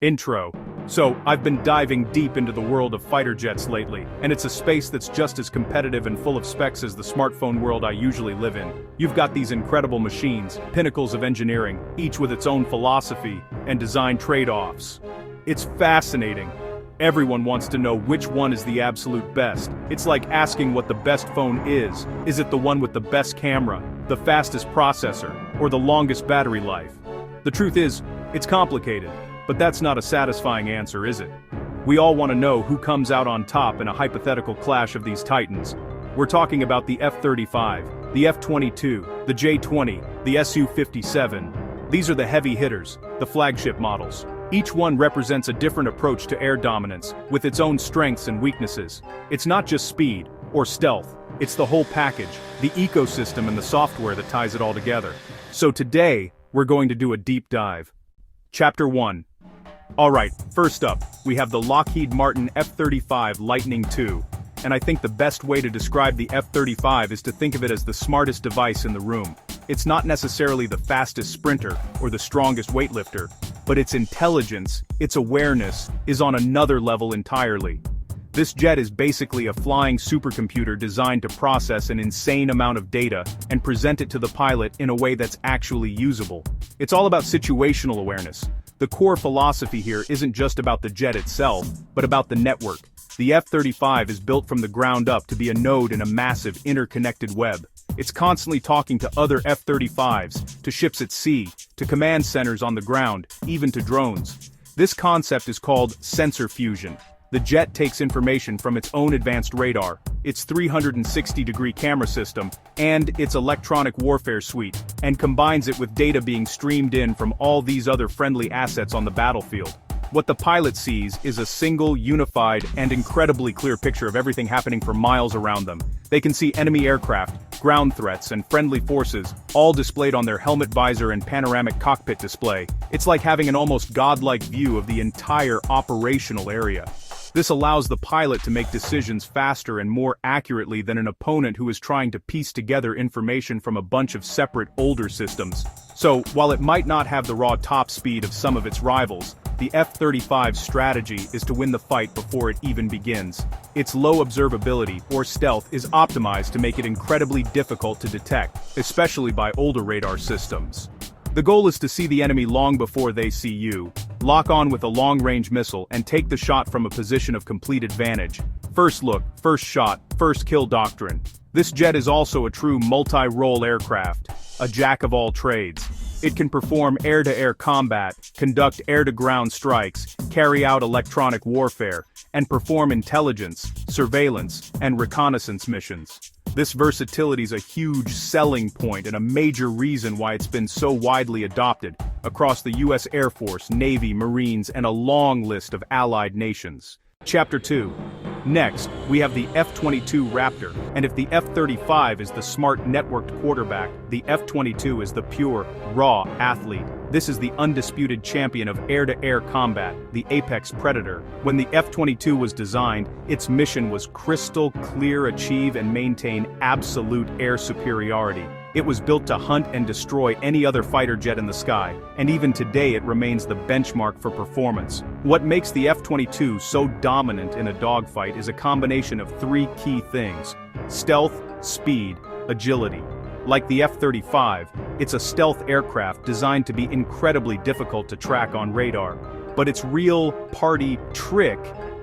Intro. So, I've been diving deep into the world of fighter jets lately, and it's a space that's just as competitive and full of specs as the smartphone world I usually live in. You've got these incredible machines, pinnacles of engineering, each with its own philosophy and design trade-offs. It's fascinating. Everyone wants to know which one is the absolute best. It's like asking what the best phone is. Is it the one with the best camera, the fastest processor, or the longest battery life? The truth is, it's complicated. But that's not a satisfying answer, is it? We all want to know who comes out on top in a hypothetical clash of these titans. We're talking about the F-35, the F-22, the J-20, the Su-57. These are the heavy hitters, the flagship models. Each one represents a different approach to air dominance, with its own strengths and weaknesses. It's not just speed, or stealth, it's the whole package, the ecosystem and the software that ties it all together. So today, we're going to do a deep dive. Chapter 1. Alright, first up, we have the Lockheed Martin F-35 Lightning II, and I think the best way to describe the F-35 is to think of it as the smartest device in the room. It's not necessarily the fastest sprinter or the strongest weightlifter, but its intelligence, its awareness, is on another level entirely. This jet is basically a flying supercomputer designed to process an insane amount of data and present it to the pilot in a way that's actually usable. It's all about situational awareness. The core philosophy here isn't just about the jet itself, but about the network. The F-35 is built from the ground up to be a node in a massive interconnected web. It's constantly talking to other F-35s, to ships at sea, to command centers on the ground, even to drones. This concept is called sensor fusion. The jet takes information from its own advanced radar, its 360-degree camera system, and its electronic warfare suite, and combines it with data being streamed in from all these other friendly assets on the battlefield. What the pilot sees is a single, unified, and incredibly clear picture of everything happening for miles around them. They can see enemy aircraft, ground threats, and friendly forces, all displayed on their helmet visor and panoramic cockpit display. It's like having an almost godlike view of the entire operational area. This allows the pilot to make decisions faster and more accurately than an opponent who is trying to piece together information from a bunch of separate older systems. So, while it might not have the raw top speed of some of its rivals, the F-35's strategy is to win the fight before it even begins. Its low observability, or stealth, is optimized to make it incredibly difficult to detect, especially by older radar systems. The goal is to see the enemy long before they see you, lock on with a long-range missile, and take the shot from a position of complete advantage. First look, first shot, first kill doctrine. This jet is also a true multi-role aircraft, a jack of all trades. It can perform air-to-air combat, conduct air-to-ground strikes, carry out electronic warfare, and perform intelligence, surveillance, and reconnaissance missions. This versatility is a huge selling point and a major reason why it's been so widely adopted across the U.S. Air Force, Navy, Marines, and a long list of allied nations. Chapter 2. Next, we have the F-22 Raptor, and if the F-35 is the smart networked quarterback, the F-22 is the pure, raw athlete. This is the undisputed champion of air-to-air combat, the apex predator. When the F-22 was designed, its mission was crystal clear: achieve and maintain absolute air superiority. It was built to hunt and destroy any other fighter jet in the sky, and even today it remains the benchmark for performance. What makes the F-22 so dominant in a dogfight is a combination of three key things: stealth, speed, agility. Like the F-35, it's a stealth aircraft designed to be incredibly difficult to track on radar. But its real party trick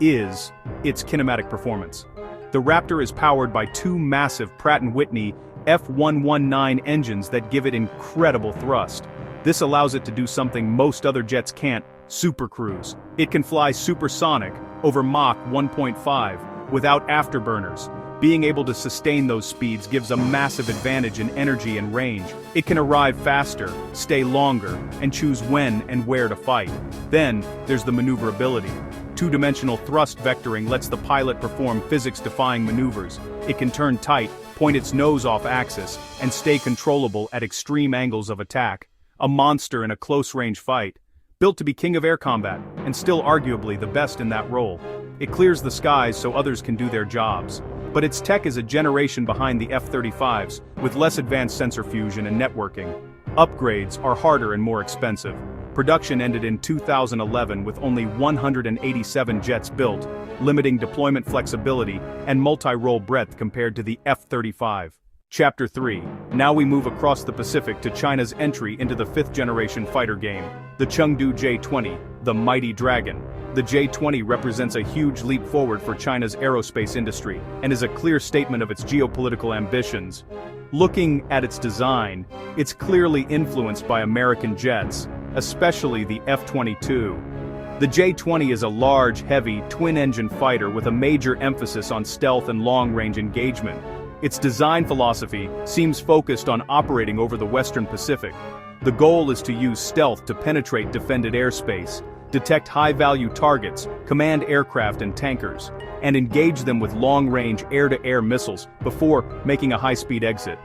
is its kinematic performance. The Raptor is powered by two massive Pratt & Whitney F119 engines that give it incredible thrust. This allows it to do something most other jets can't: supercruise. It can fly supersonic, over Mach 1.5, without afterburners. Being able to sustain those speeds gives a massive advantage in energy and range. It can arrive faster, stay longer, and choose when and where to fight. Then, there's the maneuverability. Two-dimensional thrust vectoring lets the pilot perform physics-defying maneuvers. It can turn tight, point its nose off axis, and stay controllable at extreme angles of attack. A monster in a close-range fight. Built to be king of air combat, and still arguably the best in that role. It clears the skies so others can do their jobs. But its tech is a generation behind the F-35's, with less advanced sensor fusion and networking. Upgrades are harder and more expensive. Production ended in 2011 with only 187 jets built, limiting deployment flexibility and multi-role breadth compared to the F-35. Chapter 3. Now we move across the Pacific to China's entry into the fifth-generation fighter game, the Chengdu J-20, the Mighty Dragon. The J-20 represents a huge leap forward for China's aerospace industry and is a clear statement of its geopolitical ambitions. Looking at its design, it's clearly influenced by American jets, especially the F-22. The J-20 is a large, heavy, twin-engine fighter with a major emphasis on stealth and long-range engagement. Its design philosophy seems focused on operating over the Western Pacific. The goal is to use stealth to penetrate defended airspace, detect high-value targets, command aircraft and tankers, and engage them with long-range air-to-air missiles before making a high-speed exit.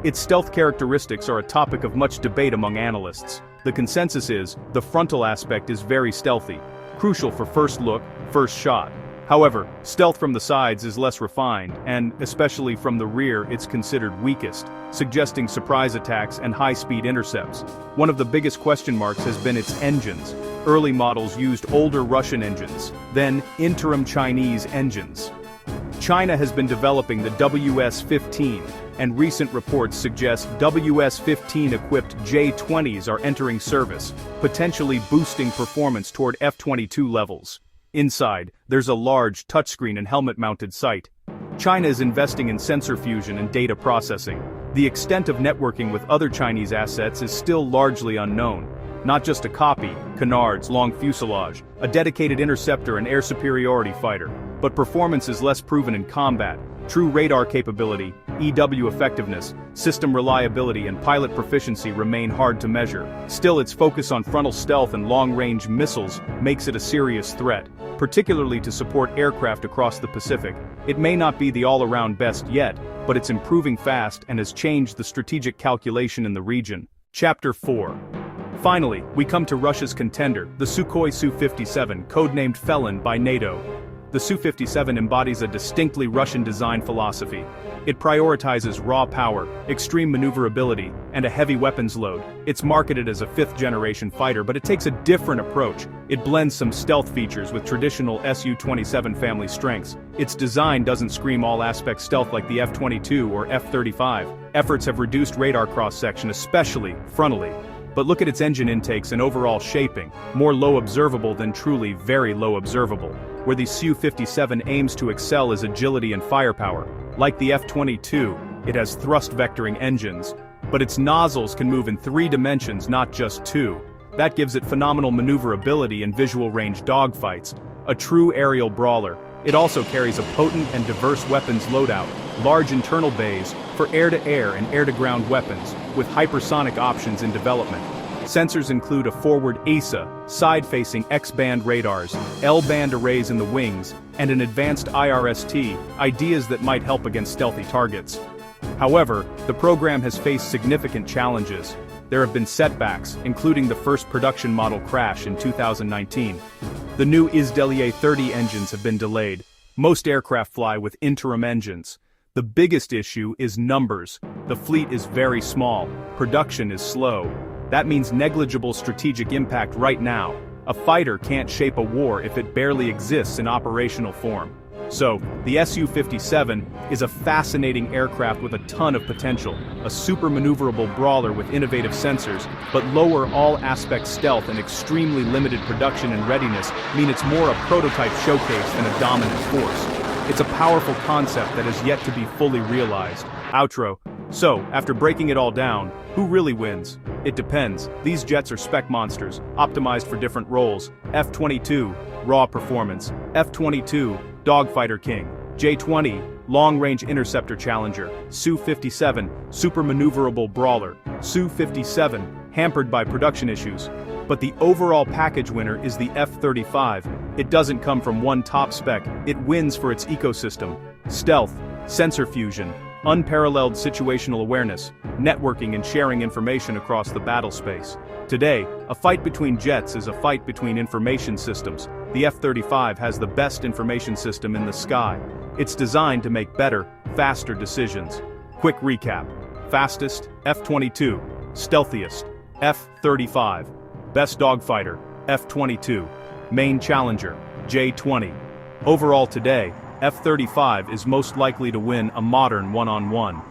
Its stealth characteristics are a topic of much debate among analysts. The consensus is, the frontal aspect is very stealthy, crucial for first look, first shot. However, stealth from the sides is less refined, and, especially from the rear, it's considered weakest, suggesting surprise attacks and high-speed intercepts. One of the biggest question marks has been its engines. Early models used older Russian engines, then interim Chinese engines. China has been developing the WS-15, and recent reports suggest WS-15-equipped J-20s are entering service, potentially boosting performance toward F-22 levels. Inside, there's a large touchscreen and helmet-mounted sight. China is investing in sensor fusion and data processing. The extent of networking with other Chinese assets is still largely unknown. Not just a copy, canards, long fuselage, a dedicated interceptor and air superiority fighter, but performance is less proven in combat. True radar capability, EW effectiveness, system reliability and pilot proficiency remain hard to measure. Still, its focus on frontal stealth and long-range missiles makes it a serious threat, particularly to support aircraft across the Pacific. It may not be the all-around best yet, but it's improving fast and has changed the strategic calculation in the region. Chapter 4. Finally, we come to Russia's contender, the Sukhoi Su-57, codenamed Felon by NATO. The Su-57 embodies a distinctly Russian design philosophy. It prioritizes raw power, extreme maneuverability, and a heavy weapons load. It's marketed as a fifth-generation fighter, but it takes a different approach. It blends some stealth features with traditional Su-27 family strengths. Its design doesn't scream all-aspect stealth like the F-22 or F-35. Efforts have reduced radar cross-section, especially frontally. But look at its engine intakes and overall shaping, more low observable than truly very low observable. Where the Su-57 aims to excel is agility and firepower. Like the F-22, it has thrust vectoring engines, but its nozzles can move in 3 dimensions, not just 2. That gives it phenomenal maneuverability and visual range dogfights, a true aerial brawler. It also carries a potent and diverse weapons loadout, large internal bays for air-to-air and air-to-ground weapons, with hypersonic options in development. Sensors include a forward AESA, side-facing X-band radars, L-band arrays in the wings, and an advanced IRST, ideas that might help against stealthy targets. However, the program has faced significant challenges. There have been setbacks, including the first production model crash in 2019. The new Izdeliye 30 engines have been delayed. Most aircraft fly with interim engines. The biggest issue is numbers. The fleet is very small. Production is slow. That means negligible strategic impact right now. A fighter can't shape a war if it barely exists in operational form. So, the Su-57 is a fascinating aircraft with a ton of potential, a super maneuverable brawler with innovative sensors, but lower all-aspect stealth and extremely limited production and readiness mean it's more a prototype showcase than a dominant force. It's a powerful concept that has yet to be fully realized. Outro. So, after breaking it all down, who really wins? It depends. These jets are spec monsters, optimized for different roles. F-22, raw performance. F-22, dogfighter king. J-20, long-range interceptor challenger. Su-57, super maneuverable brawler. Su-57, hampered by production issues. But the overall package winner is the F-35. It doesn't come from one top spec, it wins for its ecosystem. Stealth, sensor fusion, unparalleled situational awareness, networking and sharing information across the battle space. Today, a fight between jets is a fight between information systems. The F-35 has the best information system in the sky. It's designed to make better, faster decisions. Quick recap. Fastest, F-22. Stealthiest, F-35. Best Dogfighter, F-22. Main Challenger, J-20. Overall today, F-35 is most likely to win a modern one-on-one.